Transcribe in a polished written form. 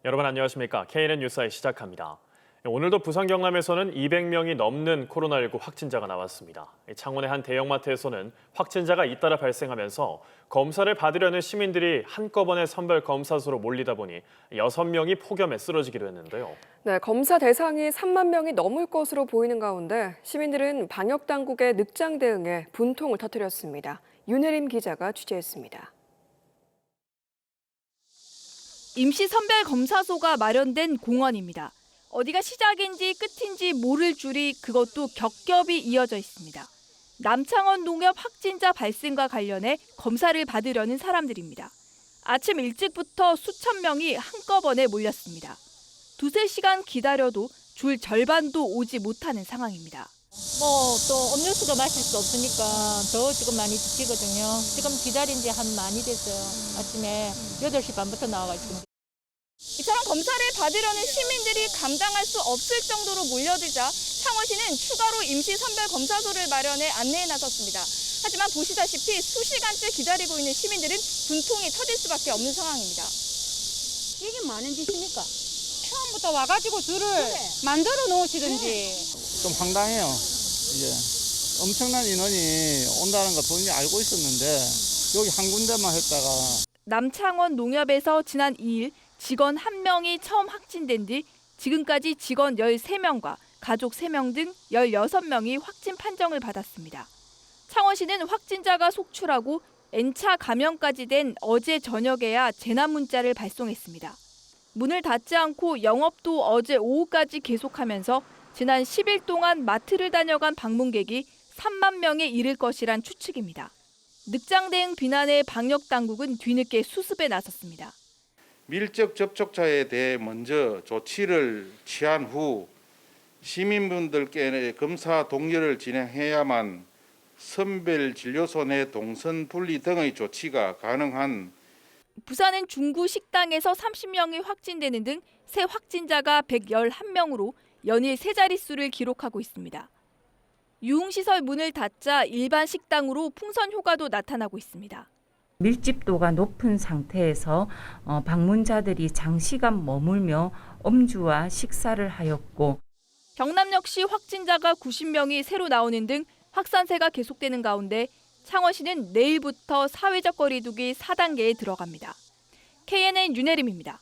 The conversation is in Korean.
여러분 안녕하십니까? KNN 뉴스아이 시작합니다. 오늘도 부산 경남에서는 200명이 넘는 코로나19 확진자가 나왔습니다. 창원의 한 대형마트에서는 확진자가 잇따라 발생하면서 검사를 받으려는 시민들이 한꺼번에 선별 검사소로 몰리다 보니 6명이 폭염에 쓰러지기도 했는데요. 네, 검사 대상이 3만 명이 넘을 것으로 보이는 가운데 시민들은 방역 당국의 늑장 대응에 분통을 터뜨렸습니다. 윤혜림 기자가 취재했습니다. 임시 선별 검사소가 마련된 공원입니다. 어디가 시작인지 끝인지 모를 줄이 그것도 겹겹이 이어져 있습니다. 남창원 농협 확진자 발생과 관련해 검사를 받으려는 사람들입니다. 아침 일찍부터 수천 명이 한꺼번에 몰렸습니다. 두세 시간 기다려도 줄 절반도 오지 못하는 상황입니다. 또 음료수도 마실 수 없으니까 더 지금 많이 지치거든요. 지금 기다린 지 한 많이 됐어요. 아침에 8시 반부터 나와가지고. 이처럼 검사를 받으려는 시민들이 감당할 수 없을 정도로 몰려들자 창원시는 추가로 임시 선별 검사소를 마련해 안내에 나섰습니다. 하지만 보시다시피 수시간째 기다리고 있는 시민들은 분통이 터질 수밖에 없는 상황입니다. 이게 많은 짓입니까? 처음부터 와가지고 줄을 만들어 놓으시든지. 좀 황당해요. 이게 엄청난 인원이 온다는 거 본인이 알고 있었는데 여기 한 군데만 했다가. 남창원 농협에서 지난 2일 직원 1명이 처음 확진된 뒤 지금까지 직원 13명과 가족 3명 등 16명이 확진 판정을 받았습니다. 창원시는 확진자가 속출하고 N차 감염까지 된 어제 저녁에야 재난 문자를 발송했습니다. 문을 닫지 않고 영업도 어제 오후까지 계속하면서 지난 10일 동안 마트를 다녀간 방문객이 3만 명에 이를 것이란 추측입니다. 늑장 대응 비난에 방역 당국은 뒤늦게 수습에 나섰습니다. 밀접 접촉자에 대해 먼저 조치를 취한 후 시민분들께 검사 동료를 진행해야만 선별 진료소 내 동선 분리 등의 조치가 가능한. 부산은 중구 식당에서 30명이 확진되는 등 새 확진자가 111명으로 연일 세 자릿수를 기록하고 있습니다. 유흥시설 문을 닫자 일반 식당으로 풍선 효과도 나타나고 있습니다. 밀집도가 높은 상태에서 방문자들이 장시간 머물며 음주와 식사를 하였고 경남 역시 확진자가 90명이 새로 나오는 등 확산세가 계속되는 가운데 창원시는 내일부터 사회적 거리 두기 4단계에 들어갑니다. KNN 윤혜림입니다.